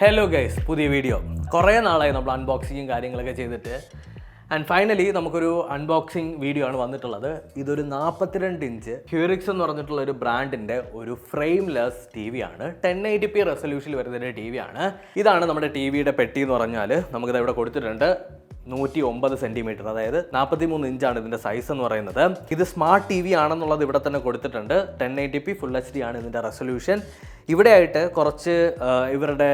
Hello guys, പുതിയ video. കുറേ നാളായി നമ്മൾ അൺബോക്സിങ്ങും കാര്യങ്ങളൊക്കെ ചെയ്തിട്ട്. ആൻഡ് ഫൈനലി നമുക്കൊരു അൺബോക്സിങ് വീഡിയോ ആണ് വന്നിട്ടുള്ളത്. ഇതൊരു 42 ഇഞ്ച് ഹ്യൂറിക്സ് എന്ന് പറഞ്ഞിട്ടുള്ള ഒരു ബ്രാൻഡിൻ്റെ ഒരു ഫ്രെയിംലെസ് ടി വി ആണ്. 1080p റെസൊല്യൂഷനിൽ വരുന്നൊരു ടി വി ആണ്. ഇതാണ് നമ്മുടെ ടി വിയുടെ പെട്ടി എന്ന് പറഞ്ഞാൽ. നമുക്കിത് ഇവിടെ കൊടുത്തിട്ടുണ്ട് 109 സെൻറ്റിമീറ്റർ, അതായത് 43 ഇഞ്ചാണ് ഇതിൻ്റെ സൈസ് എന്ന് പറയുന്നത്. ഇത് സ്മാർട്ട് ടി വി ആണെന്നുള്ളത് ഇവിടെ തന്നെ കൊടുത്തിട്ടുണ്ട്. 1080p ഫുൾ HD ആണ് ഇതിൻ്റെ റെസൊല്യൂഷൻ. ഇവിടെയായിട്ട് കുറച്ച് ഇവരുടെ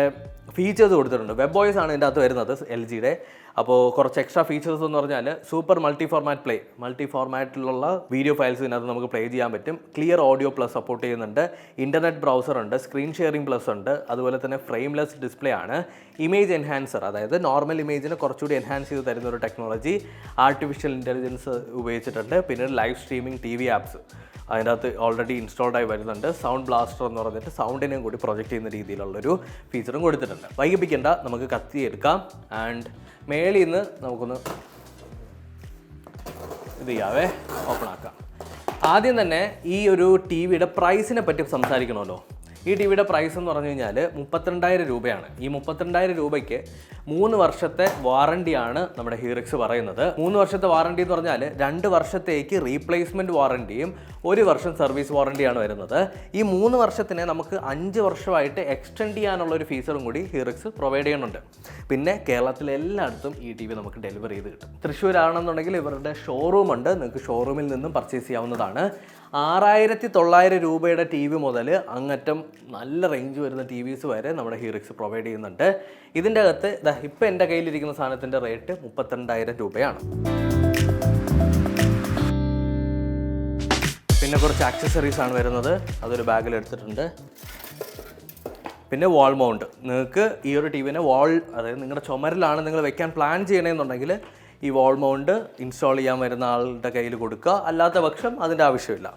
ഫീച്ചേഴ്സ് കൊടുത്തിട്ടുണ്ട്. വെബ് വോയിസ് ആണ് ഇതിൻ്റെ അകത്ത് വരുന്നത്, LGയുടെ. അപ്പോൾ കുറച്ച് എക്സ്ട്രാ ഫീച്ചേഴ്സ് എന്ന് പറഞ്ഞാൽ സൂപ്പർ മൾട്ടി ഫോർമാറ്റിലുള്ള വീഡിയോ ഫയൽസ് ഇതിനകത്ത് നമുക്ക് പ്ലേ ചെയ്യാൻ പറ്റും. ക്ലിയർ ഓഡിയോ പ്ലസ് സപ്പോർട്ട് ചെയ്യുന്നുണ്ട്. ഇൻ്റർനെറ്റ് ബ്രൗസർ ഉണ്ട്, സ്ക്രീൻ ഷെയറിംഗ് പ്ലസ് ഉണ്ട്. അതുപോലെ തന്നെ ഫ്രെയിംലെസ് ഡിസ്പ്ലേ ആണ്. ഇമേജ് എൻഹാൻസർ, അതായത് നോർമൽ ഇമേജിനെ കുറച്ചുകൂടി എൻഹാൻസ് ചെയ്ത് തരുന്ന ഒരു ടെക്നോളജി ആർട്ടിഫിഷ്യൽ ഇൻ്റലിജൻസ് ഉപയോഗിച്ചിട്ടുണ്ട്. പിന്നീട് ലൈവ് സ്ട്രീമിംഗ് TV ആപ്സ് അതിൻ്റെ അകത്ത് ഓൾറെഡി ഇൻസ്റ്റാൾഡ് ആയി വരുന്നുണ്ട്. സൗണ്ട് ബ്ലാസ്റ്റർ എന്ന് പറഞ്ഞിട്ട് സൗണ്ടിനെയും കൂടി പ്രൊജക്റ്റ് ചെയ്യുന്ന രീതിയിലുള്ളൊരു ഫീച്ചറും കൊടുത്തിട്ടുണ്ട്. വൈകിപ്പിക്കേണ്ട, നമുക്ക് കത്തിയെടുക്കാം. ആൻഡ് മേളിൽ നിന്ന് നമുക്കൊന്ന് ഇത് ചെയ്യാവേ, ഓപ്പൺ ആക്കാം. ആദ്യം തന്നെ ഈ ഒരു ടി വിയുടെ പ്രൈസിനെ പറ്റി സംസാരിക്കണമല്ലോ. ഈ ടി വിയുടെ പ്രൈസ് എന്ന് പറഞ്ഞു കഴിഞ്ഞാൽ 32,000 രൂപയാണ്. ഈ 32,000 രൂപയ്ക്ക് 3 വർഷത്തെ വാറണ്ടിയാണ് നമ്മുടെ ഹ്യൂറിക്സ് പറയുന്നത്. 3 വർഷത്തെ വാറണ്ടി എന്ന് പറഞ്ഞാൽ 2 വർഷത്തേക്ക് റീപ്ലേസ്മെൻറ്റ് വാറണ്ടിയും 1 വർഷം സർവീസ് വാറണ്ടിയാണ് വരുന്നത്. ഈ 3 വർഷത്തിനെ നമുക്ക് 5 വർഷമായിട്ട് എക്സ്റ്റെൻഡ് ചെയ്യാനുള്ള ഒരു ഫീച്ചറും കൂടി ഹ്യൂറിക്സ് പ്രൊവൈഡ് ചെയ്യുന്നുണ്ട്. പിന്നെ കേരളത്തിലെ എല്ലായിടത്തും ഈ ടി വി നമുക്ക് ഡെലിവറി ചെയ്ത് കിട്ടും. തൃശ്ശൂരാണെന്നുണ്ടെങ്കിൽ ഇവരുടെ ഷോറൂം ഉണ്ട്, നിങ്ങൾക്ക് ഷോറൂമിൽ നിന്നും പർച്ചേസ് ചെയ്യാവുന്നതാണ്. 6,900 രൂപയുടെ ടി വി മുതൽ അങ്ങറ്റം നല്ല റേഞ്ച് വരുന്ന TVs വരെ നമ്മുടെ ഹ്യൂറിക്സ് പ്രൊവൈഡ് ചെയ്യുന്നുണ്ട്. ഇതിൻ്റെ അകത്ത് ഇപ്പോൾ എൻ്റെ കയ്യിലിരിക്കുന്ന സാധനത്തിൻ്റെ റേറ്റ് 32,000 രൂപയാണ്. പിന്നെ കുറച്ച് ആക്സസറീസ് ആണ് വരുന്നത്, അതൊരു ബാഗിൽ എടുത്തിട്ടുണ്ട്. പിന്നെ വാൾ മൗണ്ട്, നിങ്ങൾക്ക് ഈ ഒരു ടി വിനെ അതായത് നിങ്ങളുടെ ചുമരിലാണ് നിങ്ങൾ വെക്കാൻ പ്ലാൻ ചെയ്യണമെന്നുണ്ടെങ്കിൽ ഈ വാൾ മൗണ്ട് ഇൻസ്റ്റാൾ ചെയ്യാൻ വരുന്ന ആളുടെ കയ്യിൽ കൊടുക്കുക. അല്ലാത്ത പക്ഷം അതിൻ്റെ ആവശ്യമില്ല.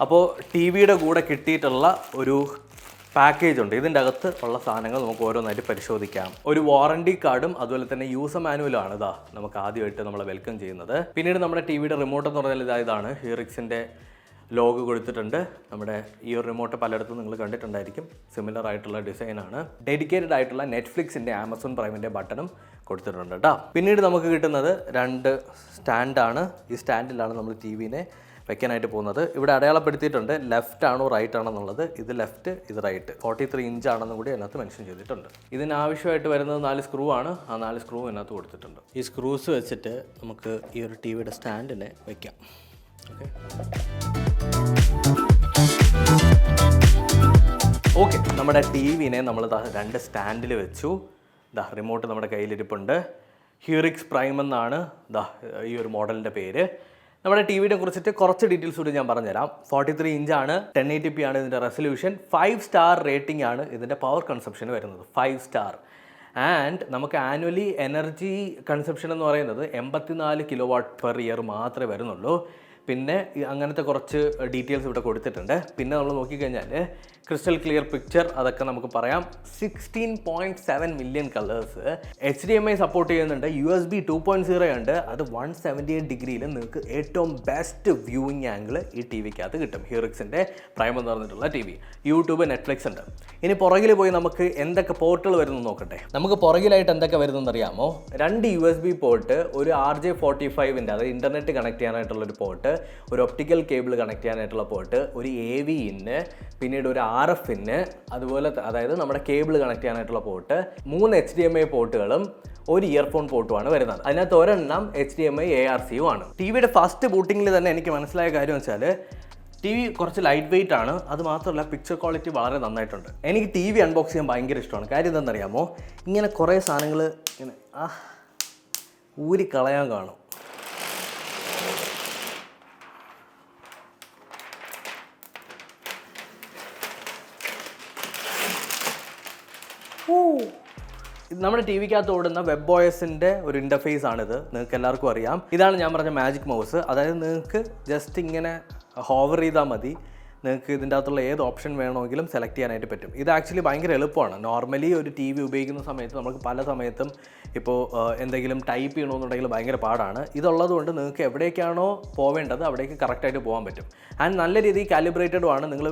അപ്പോൾ ടി വിയുടെ കൂടെ കിട്ടിയിട്ടുള്ള ഒരു പാക്കേജ് ഉണ്ട്. ഇതിൻ്റെ അകത്ത് ഉള്ള സാധനങ്ങൾ നമുക്ക് ഓരോന്നായിട്ട് പരിശോധിക്കാം. ഒരു വാറണ്ടി കാർഡും അതുപോലെ തന്നെ യൂസർ മാനുവലും ആണ് നമുക്ക് ആദ്യമായിട്ട് നമ്മളെ വെൽക്കം ചെയ്യുന്നത്. പിന്നീട് നമ്മുടെ ടി വിയുടെ റിമോട്ട് എന്ന് പറഞ്ഞാൽ ഇതാണ്. ഹ്യൂറിക്സിൻ്റെ ലോഗോ കൊടുത്തിട്ടുണ്ട്. നമ്മുടെ ഈ ഒരു റിമോട്ട് പലയിടത്തും നിങ്ങൾ കണ്ടിട്ടുണ്ടായിരിക്കും. സിമിലർ ആയിട്ടുള്ള ഡിസൈനാണ്. ഡെഡിക്കേറ്റഡ് ആയിട്ടുള്ള നെറ്റ്ഫ്ലിക്സിൻ്റെ ആമസോൺ പ്രൈമിൻ്റെ ബട്ടണും കൊടുത്തിട്ടുണ്ട് കേട്ടോ. പിന്നീട് നമുക്ക് കിട്ടുന്നത് 2 സ്റ്റാൻഡാണ്. ഈ സ്റ്റാൻഡിലാണ് നമ്മൾ ടി വിനെ വെക്കാനായിട്ട് പോകുന്നത്. ഇവിടെ അടയാളപ്പെടുത്തിയിട്ടുണ്ട് ലെഫ്റ്റ് ആണോ റൈറ്റ് ആണോ എന്നുള്ളത്. ഇത് ലെഫ്റ്റ്, ഇത് റൈറ്റ്. 43 ഇഞ്ച് ആണെന്നും കൂടി അതിനകത്ത് മെൻഷൻ ചെയ്തിട്ടുണ്ട്. ഇതിനാവശ്യമായിട്ട് വരുന്നത് 4 സ്ക്രൂ ആണ്. ആ 4 സ്ക്രൂ ഇതിനകത്ത് കൊടുത്തിട്ടുണ്ട്. ഈ സ്ക്രൂസ് വെച്ചിട്ട് നമുക്ക് ഈ ഒരു ടി വിയുടെ സ്റ്റാൻഡിനെ വെക്കാം. ഓക്കെ, നമ്മുടെ ടി വിനെ നമ്മൾ 2 സ്റ്റാൻഡിൽ വെച്ചു. റിമോട്ട് നമ്മുടെ കയ്യിലിരിപ്പുണ്ട്. ഹ്യൂറിക്സ് പ്രൈം എന്നാണ് ഈ ഒരു മോഡലിൻ്റെ പേര്. നമ്മുടെ ടി വിനെ കുറിച്ചിട്ട് കുറച്ച് ഡീറ്റെയിൽസ് കൂടി ഞാൻ പറഞ്ഞുതരാം. 43 ഇഞ്ചാണ്, 1080p ആണ് ഇതിൻ്റെ റെസൊല്യൂഷൻ. 5 സ്റ്റാർ റേറ്റിംഗ് ആണ് ഇതിൻ്റെ പവർ കൺസപ്ഷൻ വരുന്നത്, 5 സ്റ്റാർ. ആൻഡ് നമുക്ക് ആനുവലി എനർജി കൺസപ്ഷൻ എന്ന് പറയുന്നത് 84 kW/year മാത്രമേ വരുന്നുള്ളൂ. പിന്നെ അങ്ങനത്തെ കുറച്ച് ഡീറ്റെയിൽസ് ഇവിടെ കൊടുത്തിട്ടുണ്ട്. പിന്നെ നമ്മൾ നോക്കിക്കഴിഞ്ഞാൽ ക്രിസ്റ്റൽ ക്ലിയർ പിക്ചർ, അതൊക്കെ നമുക്ക് പറയാം. 16.7 മില്യൺ കളേഴ്സ്. HDMI സപ്പോർട്ട് ചെയ്യുന്നുണ്ട്. USB 2.0 ഉണ്ട്. അത് 178 ഡിഗ്രിയിൽ നിങ്ങൾക്ക് ഏറ്റവും ബെസ്റ്റ് വ്യൂയിങ് ആംഗിൾ ഈ ടി വിക്കകത്ത് കിട്ടും. ഹ്യൂറിക്സിൻ്റെ പ്രൈം എന്ന് പറഞ്ഞിട്ടുള്ള ടി വി. യൂട്യൂബ്, നെറ്റ്ഫ്ലിക്സ് ഉണ്ട്. ഇനി പുറകിൽ പോയി നമുക്ക് എന്തൊക്കെ പോർട്ടുകൾ വരുന്നു നോക്കട്ടെ. നമുക്ക് പുറകിലായിട്ട് എന്തൊക്കെ വരുന്നതെന്ന് അറിയാമോ? 2 USB പോർട്ട്, ഒരു RJ45ൻ്റെ അതായത് ഇൻ്റർനെറ്റ് കണക്ട് ചെയ്യാനായിട്ടുള്ളൊരു പോർട്ട്, ഒരു ഒപ്റ്റിക്കൽ കേബിൾ കണക്ട് ചെയ്യാനായിട്ടുള്ള പോർട്ട്, ഒരു AV ഇന്ന്, പിന്നീട് ഒരു RF ഇന്ന്, അതുപോലെ അതായത് നമ്മുടെ കേബിൾ കണക്ട് ചെയ്യാനായിട്ടുള്ള പോർട്ട്, 3 HDMI പോർട്ടുകളും ഒരു ഇയർഫോൺ പോർട്ടുമാണ് വരുന്നത്. അതിനകത്ത് ഒരെണ്ണം HDMI ARCയും ആണ്. ടി വിയുടെ ഫസ്റ്റ് ബൂട്ടിങ്ങിൽ തന്നെ എനിക്ക് മനസ്സിലായ കാര്യം വെച്ചാൽ ടി വി കുറച്ച് ലൈറ്റ് വെയിറ്റ് ആണ്. അത് മാത്രമല്ല പിക്ചർ ക്വാളിറ്റി വളരെ നന്നായിട്ടുണ്ട്. എനിക്ക് ടി വി അൺബോക്സ് ചെയ്യാൻ ഭയങ്കര ഇഷ്ടമാണ്. കാര്യം എന്താണെന്നറിയാമോ? ഇങ്ങനെ കുറേ സാധനങ്ങൾ ഇങ്ങനെ ഊരിക്കളയാൻ കാണും. നമ്മുടെ ടി വിക്കകത്ത് ഓടുന്ന വെബ് OSൻ്റെ ഒരു ഇൻ്റർഫേസ് ആണിത്. നിങ്ങൾക്ക് എല്ലാവർക്കും അറിയാം. ഇതാണ് ഞാൻ പറഞ്ഞ മാജിക് മൗസ്. അതായത് നിങ്ങൾക്ക് ജസ്റ്റ് ഇങ്ങനെ ഹോവർ ചെയ്താൽ മതി. നിങ്ങൾക്ക് ഇതിൻ്റെ അകത്തുള്ള ഏത് ഓപ്ഷൻ വേണമെങ്കിലും സെലക്ട് ചെയ്യാനായിട്ട് പറ്റും. ഇത് ആക്ച്വലി ഭയങ്കര എളുപ്പമാണ്. നോർമലി ഒരു ടി വി ഉപയോഗിക്കുന്ന സമയത്ത് നമുക്ക് പല സമയത്തും ഇപ്പോൾ എന്തെങ്കിലും ടൈപ്പ് ചെയ്യണമെന്നുണ്ടെങ്കിൽ ഭയങ്കര പാടാണ്. ഇതുള്ളത് കൊണ്ട് നിങ്ങൾക്ക് എവിടേക്കാണോ പോവേണ്ടത് അവിടേക്ക് കറക്റ്റായിട്ട് പോകാൻ പറ്റും. ആൻഡ് നല്ല രീതിയിൽ കാലിബ്രേറ്റഡും ആണ്. നിങ്ങൾ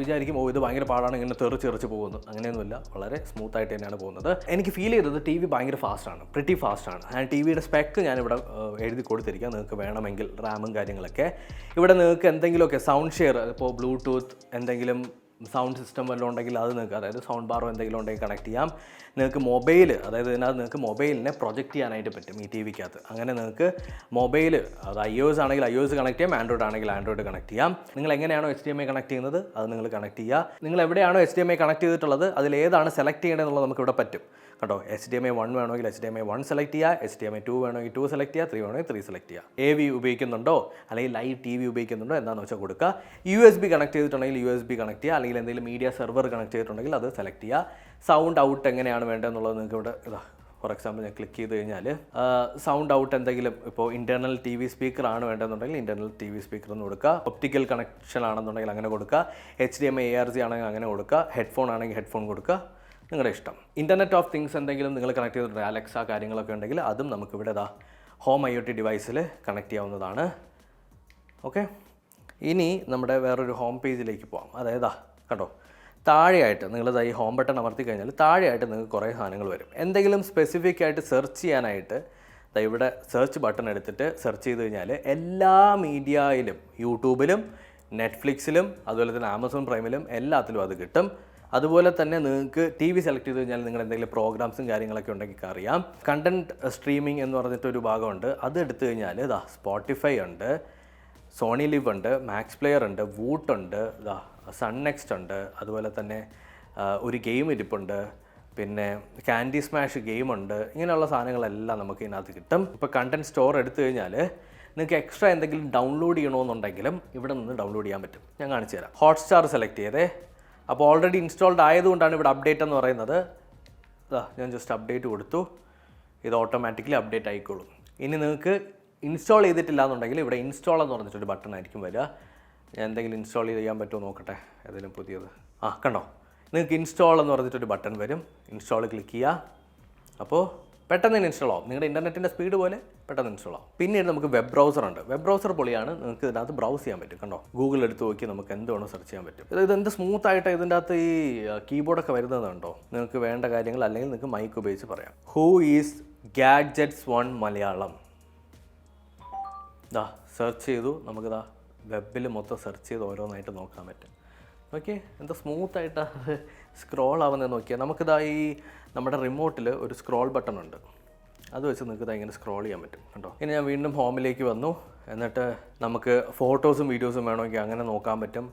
വിചാരിക്കും ഇത് ഭയങ്കര പാടാണ്, ഇങ്ങനെ തെറിച്ച് പോകുന്നു. അങ്ങനെയൊന്നുമില്ല, വളരെ സ്മൂത്തായിട്ട് തന്നെയാണ് പോകുന്നത്. എനിക്ക് ഫീൽ ചെയ്തത് ടി വി ഭയങ്കര ഫാസ്റ്റാണ്, പ്രിറ്റി ഫാസ്റ്റാണ്. ആൻഡ് ടി വിയുടെ സ്പെക്ക് ഞാനിവിടെ എഴുതി കൊടുത്തിരിക്കുക, നിങ്ങൾക്ക് വേണമെങ്കിൽ റാമും കാര്യങ്ങളൊക്കെ. ഇവിടെ നിങ്ങൾക്ക് എന്തെങ്കിലുമൊക്കെ സൗണ്ട് ഷെയർ, ഇപ്പോൾ ബ്ലൂടൂത്ത് എന്തെങ്കിലും സൗണ്ട് സിസ്റ്റം വല്ലതും ഉണ്ടെങ്കിൽ അത് നിങ്ങൾക്ക്, അതായത് സൗണ്ട് ബാറോ എന്തെങ്കിലും ഉണ്ടെങ്കിൽ കണക്ട് ചെയ്യാം. നിങ്ങൾക്ക് മൊബൈൽ, അതായത് ഇതിനകത്ത് നിങ്ങൾക്ക് മൊബൈലിനെ പ്രൊജക്റ്റ് ചെയ്യാനായിട്ട് പറ്റും ഈ ടി വിക്കകത്ത്. അങ്ങനെ നിങ്ങൾക്ക് മൊബൈൽ, അത് iOS ആണെങ്കിൽ iOS കണക്ട് ചെയ്യാം, ആൻഡ്രോയിഡ് ആണെങ്കിൽ ആൻഡ്രോയിഡ് കണക്ട് ചെയ്യാം. നിങ്ങൾ എങ്ങനെയാണോ HDMI കണക്ട് ചെയ്യുന്നത് അത് നിങ്ങൾ കണക്ട് ചെയ്യുക. നിങ്ങൾ എവിടെയാണോ HDMI കണക്ട് ചെയ്തിട്ടുള്ളത് അതിലേതാണ് സെലക്ട് ചെയ്യേണ്ടതെന്നുള്ളത് നമുക്കിവിടെ പറ്റും കേട്ടോ. HDMI 1 വേണമെങ്കിൽ HDMI 1 സെലക്ട് ചെയ്യുക, HDMI 2 വേണമെങ്കിൽ 2 സെലക്ട് ചെയ്യുക, 3 വേണമെങ്കിൽ 3 സെലക്ട് ചെയ്യുക. AV ഉപയോഗിക്കുന്നുണ്ടോ അല്ലെങ്കിൽ ലൈവ് ടി വി ഉപയോഗിക്കുന്നുണ്ടോ എന്താണെന്ന് വെച്ചാൽ കൊടുക്കുക. USB കണക്ട് ചെയ്തിട്ടുണ്ടെങ്കിൽ USB കണക്ട് ചെയ്യുക, അല്ലെങ്കിൽ എന്തെങ്കിലും മീഡിയ സെർവർ കണക്ട് ചെയ്തിട്ടുണ്ടെങ്കിൽ അത് സെലക്ട് ചെയ്യുക. സൗണ്ട് ഔട്ട് എങ്ങനെയാണ് വേണ്ടതെന്നുള്ളത് നിങ്ങൾക്ക് ഇവിടെ ഫോർ എക്സാമ്പിൾ ഞാൻ ക്ലിക്ക് ചെയ്ത് കഴിഞ്ഞാൽ സൗണ്ട് ഔട്ട് എന്തെങ്കിലും ഇപ്പോൾ ഇൻറ്റേർണൽ ടി വി സ്പീക്കർ ആണ് വേണ്ടതെന്നുണ്ടെങ്കിൽ ഇൻറ്റേർണൽ ടി വി സ്പീക്കർ എന്ന് കൊടുക്കുക. ഒപ്റ്റിക്കൽ കണക്ഷൻ ആണെന്നുണ്ടെങ്കിൽ അങ്ങനെ കൊടുക്കുക. HDMI ARC ആണെങ്കിൽ അങ്ങനെ കൊടുക്കുക. ഹെഡ്ഫോൺ ആണെങ്കിൽ ഹെഡ്ഫോൺ കൊടുക്കുക, നിങ്ങളുടെ ഇഷ്ടം. ഇൻ്റർനെറ്റ് ഓഫ് തിങ്സ് എന്തെങ്കിലും നിങ്ങൾ കണക്ട് ചെയ്തിട്ടുണ്ട്, അലക്സ കാര്യങ്ങളൊക്കെ ഉണ്ടെങ്കിൽ അതും നമുക്കിവിടെ ഹോം IoT ഡിവൈസിൽ കണക്ട് ചെയ്യാവുന്നതാണ്. ഓക്കെ, ഇനി നമ്മുടെ വേറൊരു ഹോം പേജിലേക്ക് പോകാം. അതായത് കണ്ടോ, താഴെയായിട്ട് നിങ്ങളിത് ഈ ഹോം ബട്ടൺ അമർത്തി കഴിഞ്ഞാൽ താഴെയായിട്ട് നിങ്ങൾക്ക് കുറേ സാധനങ്ങൾ വരും. എന്തെങ്കിലും സ്പെസിഫിക് ആയിട്ട് സെർച്ച് ചെയ്യാനായിട്ട് ഇവിടെ സെർച്ച് ബട്ടൺ എടുത്തിട്ട് സെർച്ച് ചെയ്ത് കഴിഞ്ഞാൽ എല്ലാ മീഡിയയിലും, യൂട്യൂബിലും നെറ്റ്ഫ്ലിക്സിലും അതുപോലെ തന്നെ ആമസോൺ പ്രൈമിലും എല്ലാത്തിലും അത് കിട്ടും. അതുപോലെ തന്നെ നിങ്ങൾക്ക് ടി വി സെലക്ട് ചെയ്ത് കഴിഞ്ഞാൽ നിങ്ങൾ എന്തെങ്കിലും പ്രോഗ്രാംസും കാര്യങ്ങളൊക്കെ ഉണ്ടെങ്കിൽ അറിയാം. കണ്ടൻറ്റ് സ്ട്രീമിംഗ് എന്ന് പറഞ്ഞിട്ടൊരു ഭാഗമുണ്ട്. അത് എടുത്തു കഴിഞ്ഞാൽ സ്പോട്ടിഫൈ ഉണ്ട്, സോണി ലിവ് ഉണ്ട്, മാക്സ് പ്ലെയർ ഉണ്ട്, വൂട്ട് ഉണ്ട്, സൺ നെക്സ്റ്റ് ഉണ്ട്, അതുപോലെ തന്നെ ഒരു ഗെയിം ഇരിപ്പുണ്ട്, പിന്നെ ക്യാൻഡി സ്മാഷ് ഗെയിമുണ്ട്. ഇങ്ങനെയുള്ള സാധനങ്ങളെല്ലാം നമുക്ക് ഇതിനകത്ത് കിട്ടും. ഇപ്പോൾ കണ്ടൻറ്റ് സ്റ്റോർ എടുത്തു കഴിഞ്ഞാൽ നിങ്ങൾക്ക് എക്സ്ട്രാ എന്തെങ്കിലും ഡൗൺലോഡ് ചെയ്യണമെന്നുണ്ടെങ്കിലും ഇവിടെ നിന്ന് ഡൗൺലോഡ് ചെയ്യാൻ പറ്റും. ഞാൻ കാണിച്ചു തരാം. ഹോട്ട്സ്റ്റാർ സെലക്ട് ചെയ്തേ. അപ്പോൾ ഓൾറെഡി ഇൻസ്റ്റാൾഡ് ആയതുകൊണ്ടാണ് ഇവിടെ അപ്ഡേറ്റ് എന്ന് പറയുന്നത്. ഞാൻ ജസ്റ്റ് അപ്ഡേറ്റ് കൊടുത്തു, ഇത് ഓട്ടോമാറ്റിക്കലി അപ്ഡേറ്റ് ആയിക്കോളും. ഇനി നിങ്ങൾക്ക് ഇൻസ്റ്റാൾ ചെയ്തിട്ടില്ല എന്നുണ്ടെങ്കിൽ ഇവിടെ ഇൻസ്റ്റാൾ എന്ന് പറഞ്ഞിട്ടൊരു ബട്ടൺ ആയിരിക്കും വരിക. ഞാൻ എന്തെങ്കിലും ഇൻസ്റ്റാൾ ചെയ്യാൻ പറ്റുമോ നോക്കട്ടെ, ഏതെങ്കിലും പുതിയത്. കണ്ടോ, നിങ്ങൾക്ക് ഇൻസ്റ്റാൾ എന്ന് പറഞ്ഞിട്ടൊരു ബട്ടൺ വരും. ഇൻസ്റ്റാൾ ക്ലിക്ക് ചെയ്യുക, അപ്പോൾ പെട്ടെന്ന് തന്നെ ഇൻസ്റ്റാൾ ആവും. നിങ്ങളുടെ ഇൻ്റർനെറ്റിൻ്റെ സ്പീഡ് പോലെ പെട്ടെന്ന് ഇൻസ്റ്റാൾ ആവും. പിന്നീട് നമുക്ക് വെബ് ബ്രൗസർ ഉണ്ട്. വെബ് ബ്രൗസർ പൊളിയാണ്, നിങ്ങൾക്ക് ഇതിനകത്ത് ബ്രൗസ് ചെയ്യാൻ പറ്റും. കണ്ടോ, ഗൂഗിൾ എടുത്ത് നോക്കി നമുക്ക് എന്തുവേണോ സെർച്ച് ചെയ്യാൻ പറ്റും. ഇതെന്ത് സ്മൂത്തായിട്ട് ഇതിൻ്റെ അകത്ത് ഈ കീബോർഡൊക്കെ വരുന്നതുണ്ടോ. നിങ്ങൾക്ക് വേണ്ട കാര്യങ്ങൾ അല്ലെങ്കിൽ നിങ്ങൾക്ക് മൈക്ക് ഉപയോഗിച്ച് പറയാം. Who is gadgetsonemalayalam. സെർച്ച് ചെയ്തു, നമുക്കിതാ വെബിൽ മൊത്തം സെർച്ച് ചെയ്ത് ഓരോന്നായിട്ട് നോക്കാൻ പറ്റും. ഓക്കെ, എന്താ സ്മൂത്തായിട്ട് അത് സ്ക്രോൾ ആവുന്നത് നോക്കിയാൽ. നമുക്കിതാ ഈ നമ്മുടെ റിമോട്ടിൽ ഒരു സ്ക്രോൾ ബട്ടൺ ഉണ്ട്, അത് വെച്ച് നിങ്ങൾക്ക് ഇങ്ങനെ സ്ക്രോൾ ചെയ്യാൻ പറ്റും. കേട്ടോ, ഇനി ഞാൻ വീണ്ടും ഹോമിലേക്ക് വന്നു. എന്നിട്ട് നമുക്ക് ഫോട്ടോസും വീഡിയോസും വേണമെങ്കിൽ അങ്ങനെ നോക്കാൻ പറ്റും.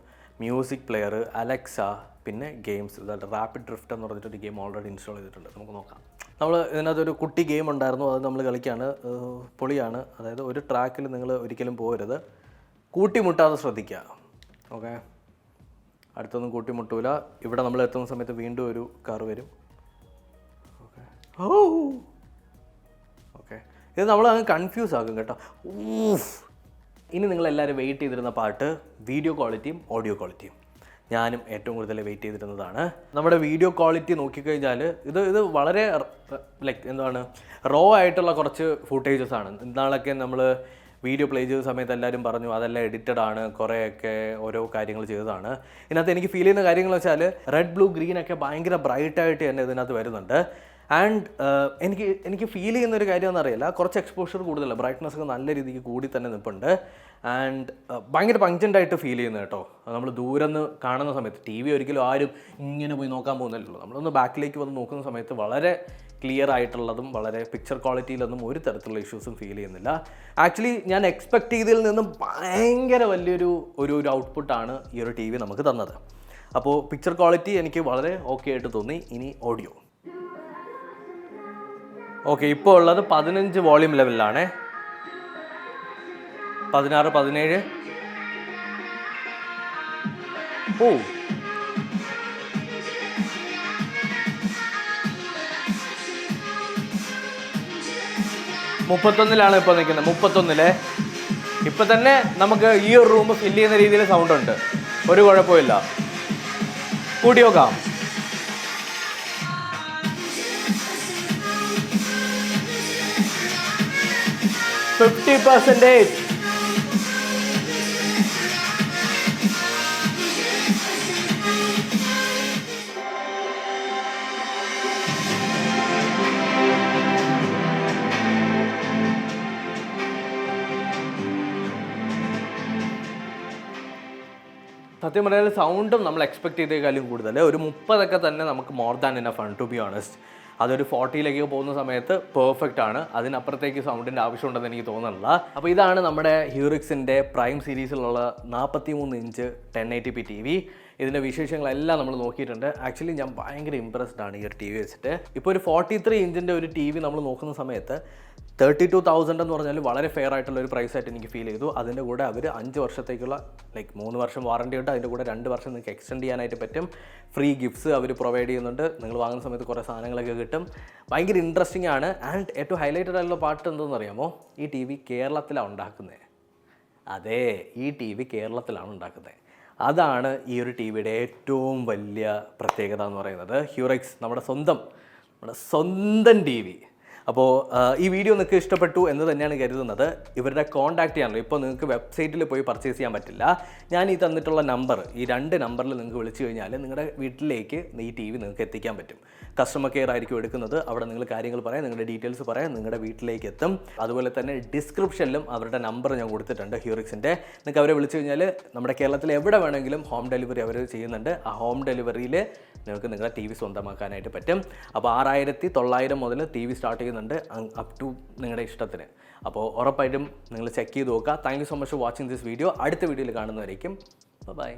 മ്യൂസിക് പ്ലെയർ, അലക്സ, പിന്നെ ഗെയിംസ്. ഇതായിട്ട് റാപ്പിഡ് ഡ്രിഫ്റ്റ് എന്ന് പറഞ്ഞിട്ടൊരു ഗെയിം ഓൾറെഡി ഇൻസ്റ്റാൾ ചെയ്തിട്ടുണ്ട്, നമുക്ക് നോക്കാം. നമ്മൾ ഇതിനകത്തൊരു കുട്ടി ഗെയിം ഉണ്ടായിരുന്നു, അത് നമ്മൾ കളിക്കുകയാണ്. പൊളിയാണ്. അതായത് ഒരു ട്രാക്കിൽ നിങ്ങൾ ഒരിക്കലും പോകരുത്, കൂട്ടിമുട്ടാതെ ശ്രദ്ധിക്കുക. ഓക്കെ, അടുത്തൊന്നും കൂട്ടിമുട്ടൂല. ഇവിടെ നമ്മൾ എത്തുന്ന സമയത്ത് വീണ്ടും ഒരു കാർ വരും. ഓക്കെ, ഓക്കെ, ഇത് നമ്മൾ അങ്ങ് കൺഫ്യൂസ് ആക്കും കേട്ടോ. ഇനി നിങ്ങളെല്ലാവരും വെയിറ്റ് ചെയ്തിരുന്ന പാട്ട് വീഡിയോ ക്വാളിറ്റിയും ഓഡിയോ ക്വാളിറ്റിയും. ഞാനും ഏറ്റവും കൂടുതൽ വെയിറ്റ് ചെയ്തിരുന്നതാണ്. നമ്മുടെ വീഡിയോ ക്വാളിറ്റി നോക്കിക്കഴിഞ്ഞാൽ ഇത് വളരെ എന്താണ് റോ ആയിട്ടുള്ള കുറച്ച് ഫുട്ടേജസ് ആണ്. ഇന്നാളൊക്കെ നമ്മൾ വീഡിയോ പ്ലേ ചെയ്ത സമയത്ത് എല്ലാവരും പറഞ്ഞു അതെല്ലാം എഡിറ്റഡ് ആണ്, കുറേയൊക്കെ ഓരോ കാര്യങ്ങൾ ചെയ്തതാണ്. ഇതിനകത്ത് എനിക്ക് ഫീൽ ചെയ്യുന്ന കാര്യങ്ങൾ വെച്ചാൽ റെഡ്, ബ്ലൂ, ഗ്രീൻ ഒക്കെ ഭയങ്കര ബ്രൈറ്റായിട്ട് തന്നെ ഇതിനകത്ത് വരുന്നുണ്ട്. ആൻഡ് എനിക്ക് ഫീൽ ചെയ്യുന്നൊരു കാര്യം എന്നറിയില്ല, കുറച്ച് എക്സ്പോഷർ കൂടുതലാണ്, ബ്രൈറ്റ്നസ് ഒക്കെ നല്ല രീതിക്ക് കൂടി തന്നെ നിൽപ്പുണ്ട്. ആൻഡ് ഭയങ്കര പങ്ക്ചൻ്റായിട്ട് ഫീൽ ചെയ്യുന്നത് കേട്ടോ. നമ്മൾ ദൂരെ നിന്ന് കാണുന്ന സമയത്ത് ടി വി ഒരിക്കലും ആരും ഇങ്ങനെ പോയി നോക്കാൻ പോകുന്നില്ലല്ലോ. നമ്മളൊന്ന് ബാക്കിലേക്ക് വന്ന് നോക്കുന്ന സമയത്ത് വളരെ ക്ലിയർ ആയിട്ടുള്ളതും വളരെ പിക്ചർ ക്വാളിറ്റിയിലൊന്നും ഒരു തരത്തിലുള്ള ഇഷ്യൂസും ഫീൽ ചെയ്യുന്നില്ല. ആക്ച്വലി ഞാൻ എക്സ്പെക്ട് ചെയ്തതിൽ നിന്നും ഭയങ്കര വലിയൊരു ഔട്ട്പുട്ടാണ് ഈ ഒരു ടി വി നമുക്ക് തന്നത്. അപ്പോൾ പിക്ചർ ക്വാളിറ്റി എനിക്ക് വളരെ ഓക്കെ ആയിട്ട് തോന്നി. ഇനി ഓഡിയോ. ഓക്കെ, ഇപ്പോൾ ഉള്ളത് 15 വോളിയം ലെവലിലാണ്. 16, 17. ഓ, 31 ഇപ്പോൾ നിൽക്കുന്നത്. 31. ഇപ്പം തന്നെ നമുക്ക് ഈ ഒരു റൂം ഫില്ല് ചെയ്യുന്ന രീതിയിൽ സൗണ്ട് ഉണ്ട്. ഒരു കുഴപ്പമില്ല. കൂട്ടി നോക്കാം. %50. സത്യം പറഞ്ഞാൽ സൗണ്ടും നമ്മൾ എക്സ്പെക്ട് ചെയ്തേക്കാളും കൂടുതൽ ഒരു 30 തന്നെ നമുക്ക് മോർ ദാൻ ഇനഫ് ആണ് ടു ബി ഓണസ്റ്റ്. അതൊരു 40 പോകുന്ന സമയത്ത് പെർഫെക്റ്റ് ആണ്. അതിനപ്പുറത്തേക്ക് സൗണ്ടിൻ്റെ ആവശ്യമുണ്ടെന്ന് എനിക്ക് തോന്നുന്നില്ല. അപ്പോൾ ഇതാണ് നമ്മുടെ ഹ്യൂറിക്സിൻ്റെ പ്രൈം സീരീസിലുള്ള 43 ഇഞ്ച് 1080p TV. ഇതിൻ്റെ വിശേഷങ്ങളെല്ലാം നമ്മൾ നോക്കിയിട്ടുണ്ട്. ആക്ച്വലി ഞാൻ ഭയങ്കര ഇമ്പ്രസ്ഡ് ആണ് ഈ ഒരു ടി വി വെച്ചിട്ട്. ഇപ്പോൾ ഒരു 43 ഇഞ്ചിൻ്റെ ഒരു ടി വി നമ്മൾ നോക്കുന്ന സമയത്ത് 32,000 എന്ന് പറഞ്ഞാൽ വളരെ ഫെയർ ആയിട്ടുള്ള ഒരു പ്രൈസ് ആയിട്ട് എനിക്ക് ഫീൽ ചെയ്തു. അതിൻ്റെ കൂടെ അവർ 5 വർഷത്തേക്കുള്ള 3 വർഷം വാറണ്ടി ഉണ്ട്. അതിൻ്റെ കൂടെ 2 വർഷം നിങ്ങൾക്ക് എക്സ്റ്റെൻഡ് ചെയ്യാനായിട്ട് പറ്റും. ഫ്രീ ഗിഫ്റ്റ്സ് അവർ പ്രൊവൈഡ് ചെയ്യുന്നുണ്ട്. നിങ്ങൾ വാങ്ങുന്ന സമയത്ത് കുറേ സാധനങ്ങളൊക്കെ കിട്ടും. ഭയങ്കര ഇൻട്രസ്റ്റിംഗ് ആണ്. ആൻഡ് ഏറ്റവും ഹൈലൈറ്റഡ് ആയിട്ടുള്ള പാർട്ട് എന്താണെന്ന് അറിയാമോ? ഈ ടി വി കേരളത്തിലാണ് ഉണ്ടാക്കുന്നത്. അതെ, ഈ ടി വി കേരളത്തിലാണ് ഉണ്ടാക്കുന്നത്. അതാണ് ഈ ഒരു ടി വിയുടെ ഏറ്റവും വലിയ പ്രത്യേകത എന്ന് പറയുന്നത്. ഹ്യൂറിക്സ് നമ്മുടെ സ്വന്തം ടി വി. അപ്പോൾ ഈ വീഡിയോ നിങ്ങൾക്ക് ഇഷ്ടപ്പെട്ടു എന്ന് തന്നെയാണ് കരുതുന്നത്. ഇവരുടെ കോൺടാക്റ്റ് ചെയ്യാനല്ലോ. ഇപ്പോൾ നിങ്ങൾക്ക് വെബ്സൈറ്റിൽ പോയി പർച്ചേസ് ചെയ്യാൻ പറ്റില്ല. ഞാൻ ഈ തന്നിട്ടുള്ള നമ്പർ, ഈ 2 നമ്പറിൽ നിങ്ങൾക്ക് വിളിച്ചു കഴിഞ്ഞാൽ നിങ്ങളുടെ വീട്ടിലേക്ക് ഈ ടി വി നിങ്ങൾക്ക് എത്തിക്കാൻ പറ്റും. കസ്റ്റമർ കെയർ ആയിരിക്കും എടുക്കുന്നത്. അവിടെ നിങ്ങൾ കാര്യങ്ങൾ പറയാം, നിങ്ങളുടെ ഡീറ്റെയിൽസ് പറയാം, നിങ്ങളുടെ വീട്ടിലേക്ക് എത്തും. അതുപോലെ തന്നെ ഡിസ്ക്രിപ്ഷനിലും അവരുടെ നമ്പർ ഞാൻ കൊടുത്തിട്ടുണ്ട് ഹ്യൂറിക്സിൻ്റെ. നിങ്ങൾക്ക് അവരെ വിളിച്ചു കഴിഞ്ഞാൽ നമ്മുടെ കേരളത്തിൽ എവിടെ വേണമെങ്കിലും ഹോം ഡെലിവറി അവർ ചെയ്യുന്നുണ്ട്. ആ ഹോം ഡെലിവറിയിൽ നിങ്ങൾക്ക് നിങ്ങളുടെ ടി വി സ്വന്തമാക്കാനായിട്ട് പറ്റും. അപ്പോൾ 6,900 മുതൽ ടി വി സ്റ്റാർട്ട് ചെയ്യുന്നുണ്ട്, അപ് ടു നിങ്ങളുടെ ഇഷ്ടത്തിന്. അപ്പോൾ ഉറപ്പായിട്ടും നിങ്ങൾ ചെക്ക് ചെയ്ത് നോക്കുക. Thank you so much for watching this video. അടുത്ത വീഡിയോയിൽ കാണുന്നവരേക്കും ബൈ.